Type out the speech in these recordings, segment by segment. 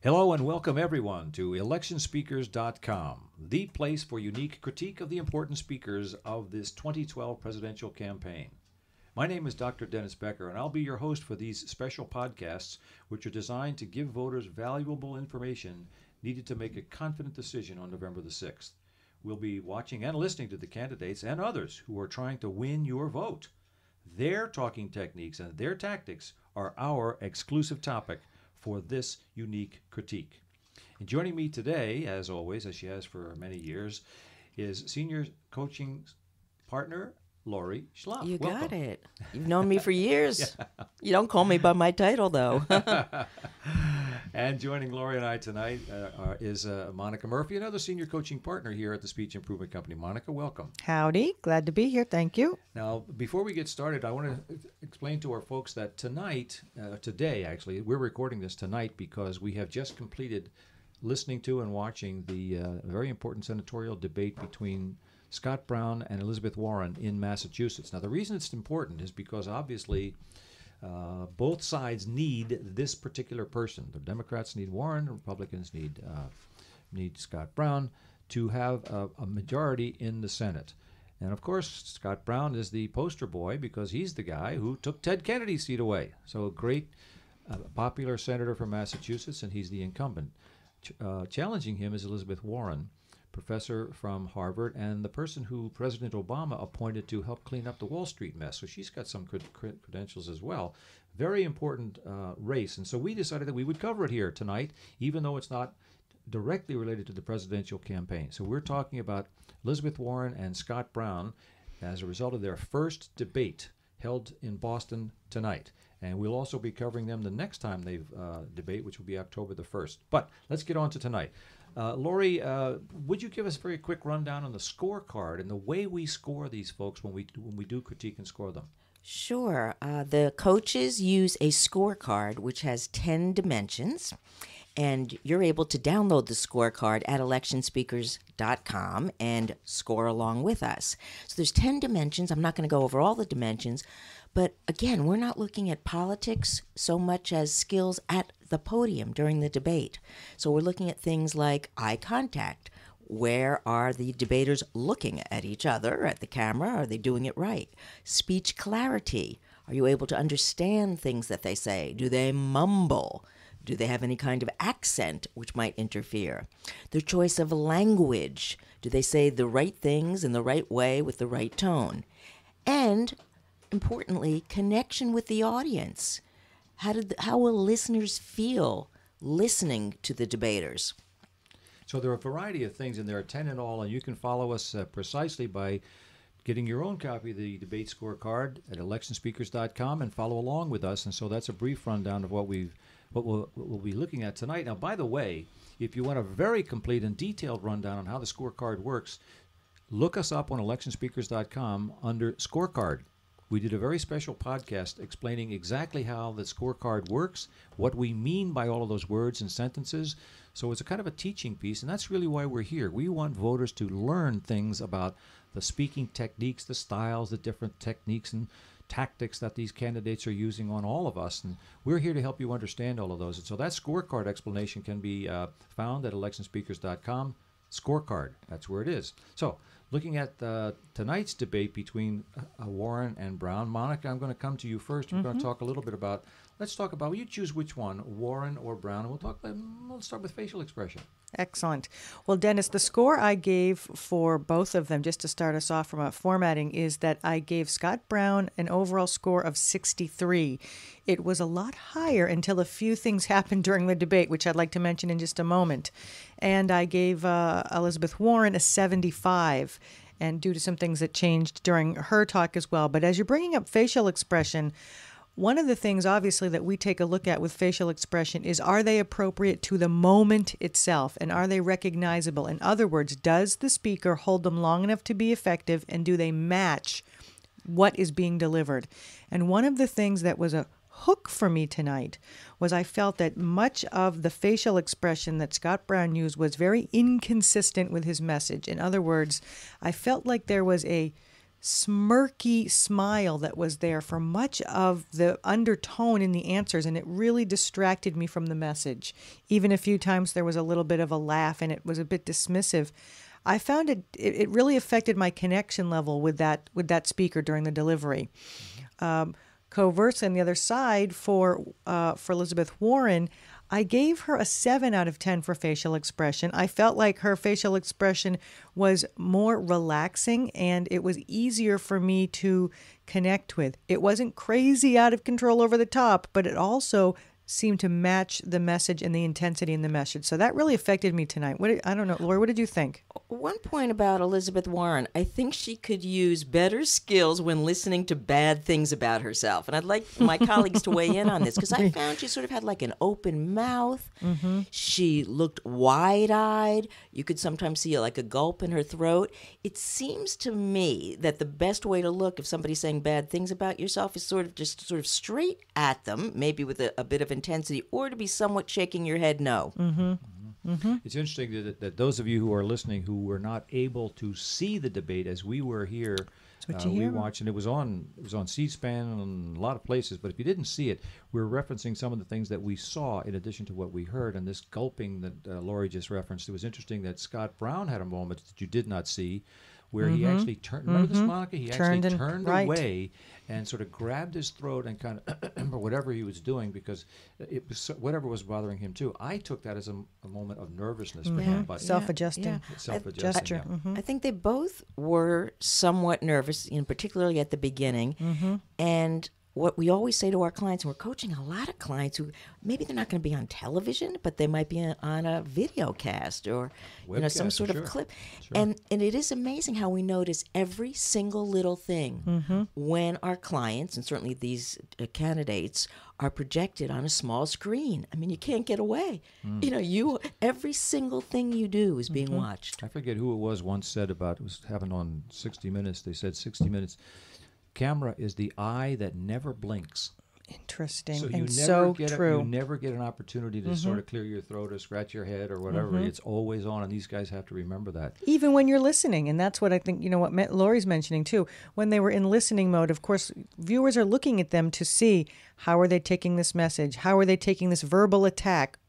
Hello and welcome everyone to ElectionSpeakers.com, the place for unique critique of the important speakers of this 2012 presidential campaign. My name is Dr. Dennis Becker, and I'll be your host for these special podcasts, which are designed to give voters valuable information needed to make a confident decision on November the 6th. We'll be watching and listening to the candidates and others who are trying to win your vote. Their talking techniques and their tactics are our exclusive topic for this unique critique. And joining me today, as always, as she has for many years, is senior coaching partner Laurie Schloff. You Welcome. got it. You've known me for years. Yeah. You don't call me by my title, though. And joining Laurie and I tonight is Monica Murphy, another senior coaching partner here at the Speech Improvement Company. Monica, welcome. Howdy. Glad to be here. Thank you. Now, before we get started, I want to explain to our folks that today, we're recording this tonight because we have just completed listening to and watching the very important senatorial debate between Scott Brown and Elizabeth Warren in Massachusetts. Now, the reason it's important is because obviously both sides need this particular person. The Democrats need Warren, the Republicans need Scott Brown to have a majority in the Senate. And of course, Scott Brown is the poster boy because he's the guy who took Ted Kennedy's seat away. So a great, popular senator from Massachusetts, and he's the incumbent. Challenging him is Elizabeth Warren, professor from Harvard, and the person who President Obama appointed to help clean up the Wall Street mess. So she's got some credentials as well. Very important race. And so we decided that we would cover it here tonight, even though it's not directly related to the presidential campaign. So we're talking about Elizabeth Warren and Scott Brown as a result of their first debate held in Boston tonight. And we'll also be covering them the next time they debate, which will be October the 1st. But let's get on to tonight. Laurie, would you give us a very quick rundown on the scorecard and the way we score these folks when we do critique and score them? Sure. The coaches use a scorecard which has 10 dimensions, and you're able to download the scorecard at ElectionSpeakers.com and score along with us. So there's 10 dimensions. I'm not going to go over all the dimensions, but again, we're not looking at politics so much as skills at the podium during the debate. So we're looking at things like eye contact. Where are the debaters looking at each other, at the camera? Are they doing it right? Speech clarity. Are you able to understand things that they say? Do they mumble? Do they have any kind of accent which might interfere? Their choice of language. Do they say the right things in the right way with the right tone? And importantly, connection with the audience. How will listeners feel listening to the debaters? So there are a variety of things, and there are 10 in all, and you can follow us precisely by getting your own copy of the debate scorecard at ElectionSpeakers.com and follow along with us. And so that's a brief rundown of what we'll be looking at tonight. Now, by the way, if you want a very complete and detailed rundown on how the scorecard works, look us up on ElectionSpeakers.com under Scorecard. We did a very special podcast explaining exactly how the scorecard works, what we mean by all of those words and sentences. So it's a kind of a teaching piece, and that's really why we're here. We want voters to learn things about the speaking techniques, the styles, the different techniques and tactics that these candidates are using on all of us, and we're here to help you understand all of those. And so that scorecard explanation can be found at ElectionSpeakers.com. Scorecard, that's where it is. So looking at tonight's debate between Warren and Brown, Monica, I'm going to come to you first. We're going to talk a little bit about, well, you choose which one, Warren or Brown, and we'll start with facial expression. Excellent. Well, Dennis, the score I gave for both of them, just to start us off from a formatting, is that I gave Scott Brown an overall score of 63. It was a lot higher until a few things happened during the debate, which I'd like to mention in just a moment. And I gave Elizabeth Warren a 75, and due to some things that changed during her talk as well. But as you're bringing up facial expression, one of the things, obviously, that we take a look at with facial expression is, are they appropriate to the moment itself, and are they recognizable? In other words, does the speaker hold them long enough to be effective, and do they match what is being delivered? And one of the things that was a hook for me tonight was I felt that much of the facial expression that Scott Brown used was very inconsistent with his message. In other words, I felt like there was a smirky smile that was there for much of the undertone in the answers, and it really distracted me from the message. Even a few times there was a little bit of a laugh, and it was a bit dismissive. I found it really affected my connection level with that speaker during the delivery. Conversely, on the other side, for Elizabeth Warren, I gave her a 7 out of 10 for facial expression. I felt like her facial expression was more relaxing, and it was easier for me to connect with. It wasn't crazy out of control over the top, but it also seemed to match the message and the intensity in the message. So that really affected me tonight. I don't know, Laurie, what did you think? One point about Elizabeth Warren, I think she could use better skills when listening to bad things about herself. And I'd like my colleagues to weigh in on this, because I found she sort of had like an open mouth. Mm-hmm. She looked wide-eyed. You could sometimes see like a gulp in her throat. It seems to me that the best way to look if somebody's saying bad things about yourself is sort of straight at them, maybe with a bit of intensity, or to be somewhat shaking your head no. Mm-hmm. Mm-hmm. It's interesting that those of you who are listening who were not able to see the debate as we were here, we watched, and it was on C-SPAN and a lot of places. But if you didn't see it, we're referencing some of the things that we saw in addition to what we heard. And this gulping that Laurie just referenced, it was interesting that Scott Brown had a moment that you did not see, where he actually turned. Remember this, Monica? He actually turned away and sort of grabbed his throat and kind of, or whatever he was doing, because it was whatever was bothering him too. I took that as a moment of nervousness for him, but self-adjusting. Yeah. Self-adjusting. I think they both were somewhat nervous, particularly at the beginning, and what we always say to our clients, and we're coaching a lot of clients who maybe they're not going to be on television, but they might be on a video cast or webcast, some sort of clip. Sure. And it is amazing how we notice every single little thing when our clients, and certainly these candidates, are projected on a small screen. I mean, you can't get away. Every single thing you do is being watched. I forget who it was once said about, it was happened on 60 Minutes. They said 60 Minutes. Camera is the eye that never blinks. Interesting, so and so true. You never get an opportunity to sort of clear your throat or scratch your head or whatever. It's always on, and these guys have to remember that. Even when you're listening, and that's what I think, what Laurie's mentioning too. When they were in listening mode, of course, viewers are looking at them to see how are they taking this message? How are they taking this verbal attack?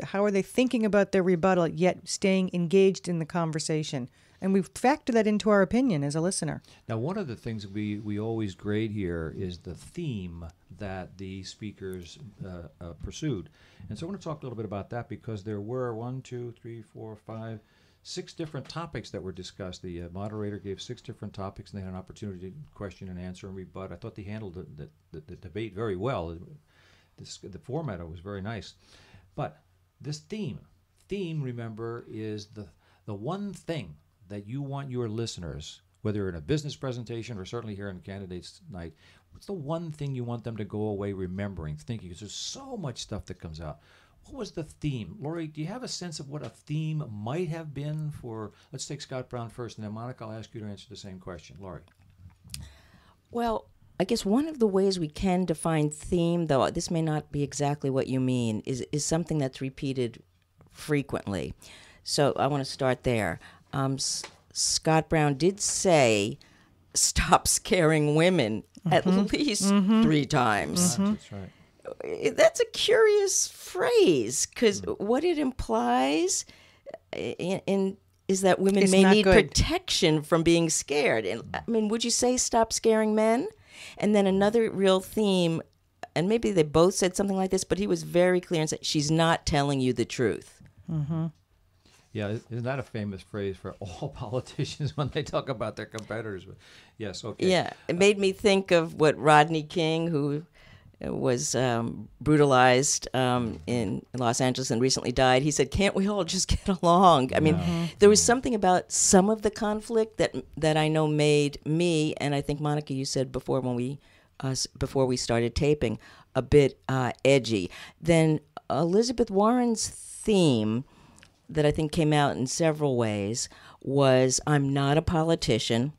How are they thinking about their rebuttal, yet staying engaged in the conversation? And we factor that into our opinion as a listener. Now, one of the things we always grade here is the theme that the speakers pursued. And so I want to talk a little bit about that, because there were 6 different topics that were discussed. The moderator gave 6 different topics, and they had an opportunity to question and answer and rebut. I thought they handled the debate very well. The format was very nice. But this theme, remember, is the one thing that you want your listeners, whether in a business presentation or certainly here in Candidates Night, what's the one thing you want them to go away remembering, thinking? Because there's so much stuff that comes out. What was the theme? Laurie, do you have a sense of what a theme might have been for, let's take Scott Brown first, and then Monica, I'll ask you to answer the same question. Laurie. Well, I guess one of the ways we can define theme, though this may not be exactly what you mean, is something that's repeated frequently. So I want to start there. Scott Brown did say, "Stop scaring women," at least 3 times. That's right. That's a curious phrase, because what it implies is that women may need protection from being scared. And I mean, would you say stop scaring men? And then another real theme, and maybe they both said something like this, but he was very clear and said, she's not telling you the truth. Yeah, isn't that a famous phrase for all politicians when they talk about their competitors? But yes, okay. Yeah, it made me think of what Rodney King, who was brutalized in Los Angeles and recently died. He said, "Can't we all just get along?" I mean, there was something about some of the conflict that I know made me, and I think Monica, you said before before we started taping, a bit edgy. Then Elizabeth Warren's theme, that I think came out in several ways, was, I'm not a politician.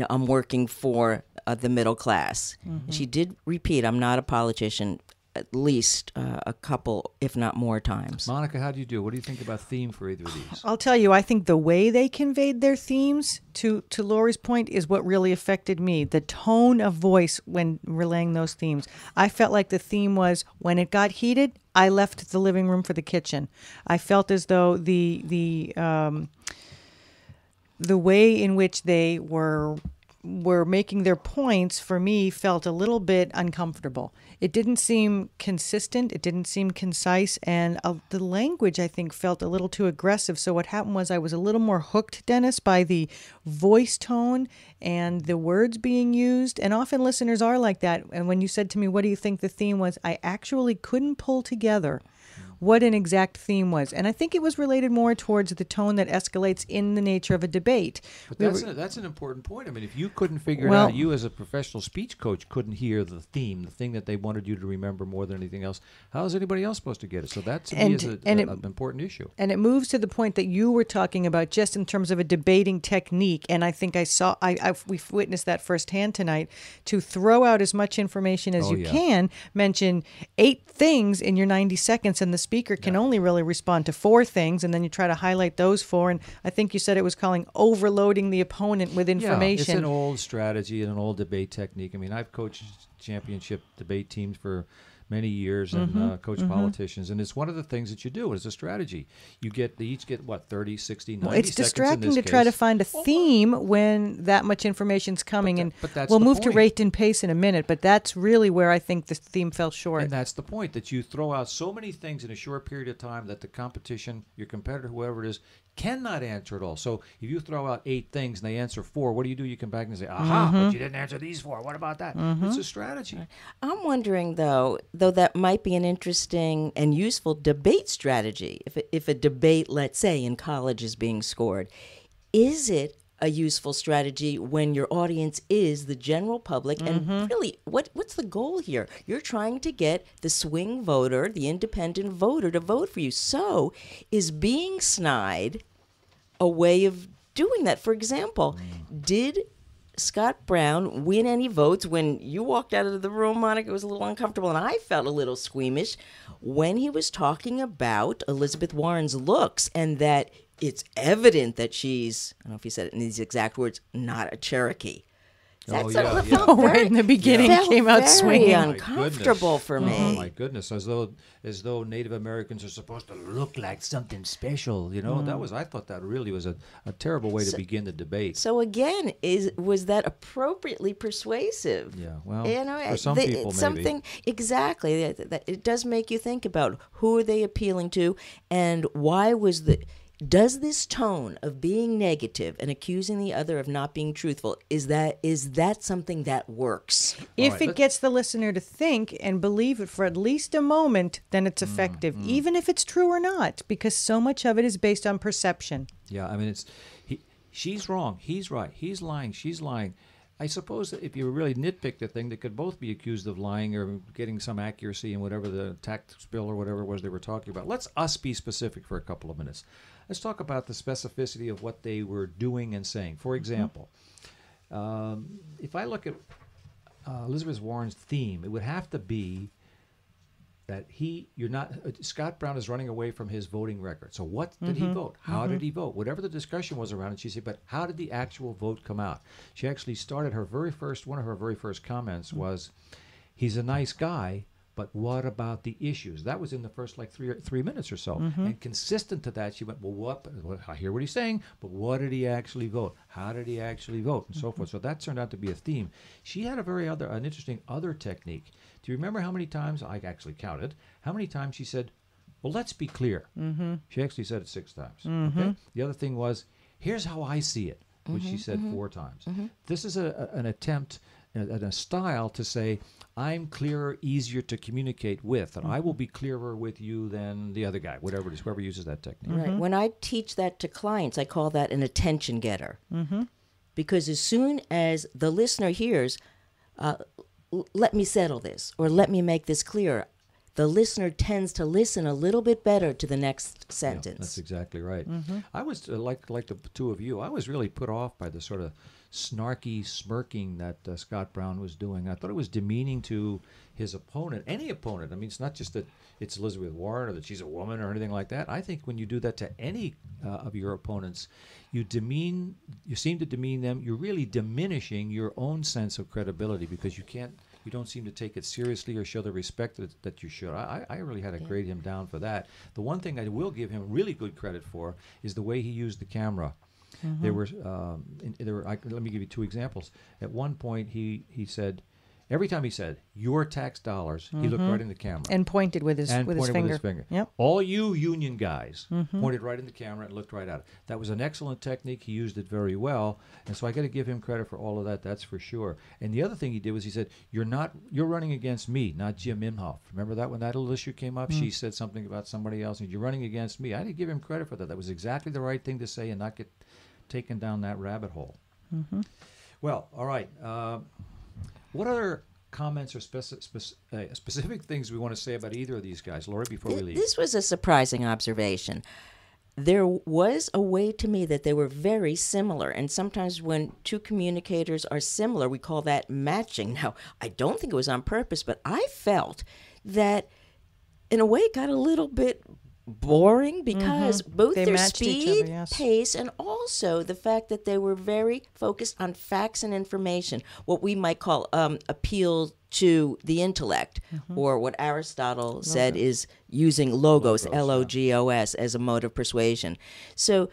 I'm working for the middle class. She did repeat, I'm not a politician, at least a couple, if not more times. Monica, how do you do? What do you think about theme for either of these? I'll tell you, I think the way they conveyed their themes, to Laurie's point, is what really affected me. The tone of voice when relaying those themes. I felt like the theme was, when it got heated, I left the living room for the kitchen. I felt as though the way in which they were making their points, for me, felt a little bit uncomfortable. It didn't seem consistent. It didn't seem concise. And the language, I think, felt a little too aggressive. So what happened was I was a little more hooked, Dennis, by the voice tone and the words being used. And often listeners are like that. And when you said to me, what do you think the theme was? I actually couldn't pull together what an exact theme was. And I think it was related more towards the tone that escalates in the nature of a debate. But that's an important point. I mean, if you couldn't figure it out, you as a professional speech coach couldn't hear the theme, the thing that they wanted you to remember more than anything else, how is anybody else supposed to get it? So that, to me, is an important issue. And it moves to the point that you were talking about just in terms of a debating technique. And I think we've witnessed that firsthand tonight. To throw out as much information as you can, mention 8 things in your 90 seconds, and the speaker can only really respond to 4 things, and then you try to highlight those 4. And I think you said it was calling overloading the opponent with information. Yeah, it's an old strategy and an old debate technique. I mean, I've coached championship debate teams for many years and coached politicians, and it's one of the things that you do. It's a strategy. They each get, 30, 60, 90 seconds. It's distracting to try to find a theme when that much information's coming. But we'll move to rate and pace in a minute, but that's really where I think the theme fell short. And that's the point, that you throw out so many things in a short period of time that the competition, your competitor, whoever it is, cannot answer it all. So if you throw out 8 things and they answer 4, what do? You come back and say, aha, but you didn't answer these 4. What about that? It's a strategy. I'm wondering, though that might be an interesting and useful debate strategy. If a debate, let's say, in college is being scored, is it a useful strategy when your audience is the general public? And really, what's the goal here? You're trying to get the swing voter, the independent voter, to vote for you. So is being snide a way of doing that? For example, did Scott Brown win any votes when you walked out of the room, Monica? It was a little uncomfortable, and I felt a little squeamish when he was talking about Elizabeth Warren's looks, and that it's evident that she's, I don't know if he said it in these exact words, not a Cherokee. Right in the beginning, came out swinging. Uncomfortable for me. Oh my goodness! As though Native Americans are supposed to look like something special. I thought that really was a terrible way to begin the debate. So again, was that appropriately persuasive? Yeah. Well, for some people, something exactly that it does make you think about who are they appealing to, and why was Does this tone of being negative and accusing the other of not being truthful, is that something that works? If it gets the listener to think and believe it for at least a moment, then it's effective, even if it's true or not, because so much of it is based on perception. Yeah, I mean, she's wrong, he's right, he's lying, she's lying. I suppose that if you really nitpick the thing, they could both be accused of lying or getting some accuracy in whatever the tax bill or whatever it was they were talking about. Let's be specific for a couple of minutes. Let's talk about the specificity of what they were doing and saying. For example, if I look at Elizabeth Warren's theme, it would have to be that Scott Brown is running away from his voting record. So what did he vote? How did he vote? Whatever the discussion was around it, she said, but how did the actual vote come out? She actually started one of her very first comments was, he's a nice guy, but what about the issues? That was in the first 3 minutes or so. And consistent to that, she went, I hear what he's saying, but what did he actually vote? How did he actually vote? And so forth. So that turned out to be a theme. She had an interesting other technique. Do you remember how many times, I actually counted, how many times she said, well, let's be clear. She actually said it 6 times. Okay? The other thing was, here's how I see it, which she said 4 times. This is an attempt and a style to say, I'm clearer, easier to communicate with, and I will be clearer with you than the other guy, whatever it is, whoever uses that technique. Right. When I teach that to clients, I call that an attention getter. Because as soon as the listener hears, let me settle this, or let me make this clear, the listener tends to listen a little bit better to the next sentence. Yeah, that's exactly right. I was, like the two of you, I was really put off by the sort of snarky smirking that Scott Brown was doing. I thought it was demeaning to his opponent, any opponent. I mean, it's not just that it's Elizabeth Warren or that she's a woman or anything like that. I think when you do that to any of your opponents, you seem to demean them. You're really diminishing your own sense of credibility because you don't seem to take it seriously or show the respect that you should. I really had to grade him down for that. The one thing I will give him really good credit for is the way he used the camera. There were, let me give you two examples. At one point, he said, every time he said "your tax dollars," he looked right in the camera and pointed with his finger. Yep. All you union guys pointed right in the camera and looked right at it. That was an excellent technique. He used it very well, and so I got to give him credit for all of that. That's for sure. And the other thing he did was he said, "You're running against me, not Jim Inhofe." Remember that when that little issue came up, she said something about somebody else, and you're running against me. I didn't give him credit for that. That was exactly the right thing to say and not get taken down that rabbit hole. Well, all right. What other comments or specific things we want to say about either of these guys, Laurie, before we leave? This was a surprising observation. There was a way to me that they were very similar, and sometimes when two communicators are similar, we call that matching. Now, I don't think it was on purpose, but I felt that in a way it got a little bit boring because both They their matched each speed, other, yes. pace, and also the fact that they were very focused on facts and information, what we might call appeal to the intellect, or what Aristotle said is using logos, L-O-G-O-S, as a mode of persuasion. So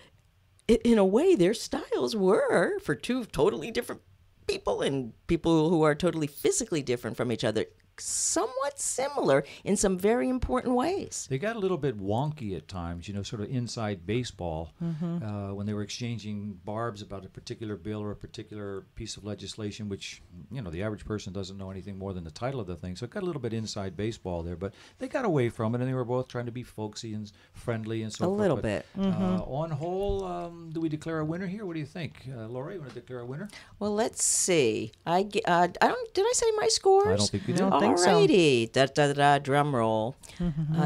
in a way, their styles were, for two totally different people and people who are totally physically different from each other, somewhat similar in some very important ways. They got a little bit wonky at times, sort of inside baseball, when they were exchanging barbs about a particular bill or a particular piece of legislation, which, the average person doesn't know anything more than the title of the thing. So it got a little bit inside baseball there, but they got away from it, and they were both trying to be folksy and friendly and so forth. A little bit. On whole, do we declare a winner here? What do you think? Laurie, you want to declare a winner? Well, let's see. Did I say my scores? I don't think you did. Alrighty. Drum roll.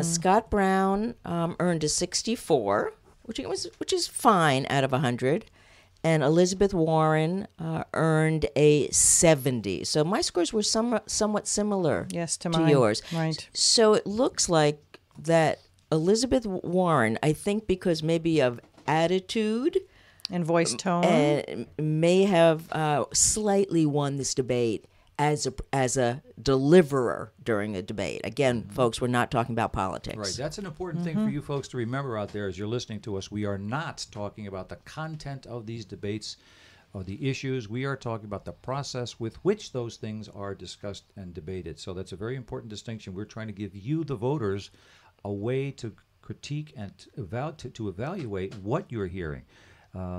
Scott Brown earned a 64, which is fine out of 100. And Elizabeth Warren earned a 70. So my scores were somewhat similar to mine. Yours. Right. So it looks like that Elizabeth Warren, I think because maybe of attitude and voice tone, may have slightly won this debate as a deliverer during a debate. Again, folks, we're not talking about politics. Right. That's an important thing for you folks to remember out there as you're listening to us. We are not talking about the content of these debates or the issues. We are talking about the process with which those things are discussed and debated. So that's a very important distinction. We're trying to give you, the voters, a way to critique and to evaluate what you're hearing.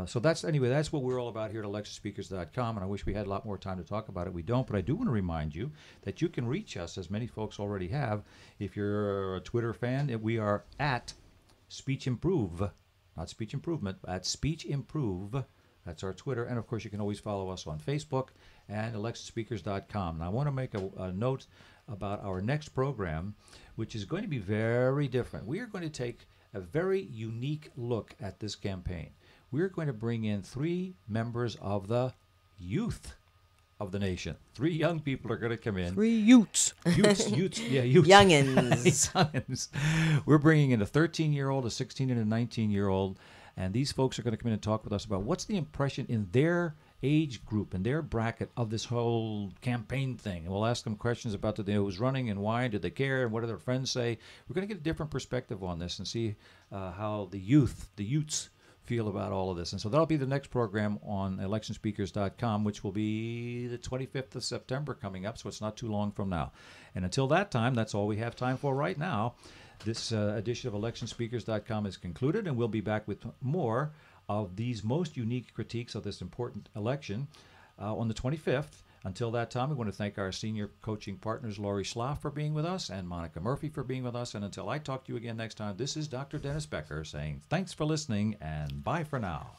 So that's what we're all about here at ElectionSpeakers.com, and I wish we had a lot more time to talk about it. We don't, but I do want to remind you that you can reach us, as many folks already have. If you're a Twitter fan, we are at Speech Improve, not Speech Improvement, at Speech Improve. That's our Twitter, and of course you can always follow us on Facebook and ElectionSpeakers.com. Now I want to make a note about our next program, which is going to be very different. We are going to take a very unique look at this campaign. We're going to bring in 3 members of the youth of the nation. 3 young people are going to come in. 3 youths. Youths. Youngins. Youngins. We're bringing in a 13-year-old, a 16 and a 19-year-old, and these folks are going to come in and talk with us about what's the impression in their age group and their bracket of this whole campaign thing. And we'll ask them questions about who's running and why, did they care, and what do their friends say. We're going to get a different perspective on this and see how the youths feel about all of this. And so that'll be the next program on ElectionSpeakers.com, which will be the 25th of September coming up, so it's not too long from now. And until that time, that's all we have time for right now. This edition of ElectionSpeakers.com is concluded, and we'll be back with more of these most unique critiques of this important election on the 25th. Until that time, we want to thank our senior coaching partners, Laurie Schloff, for being with us, and Monica Murphy for being with us. And until I talk to you again next time, this is Dr. Dennis Becker saying thanks for listening, and bye for now.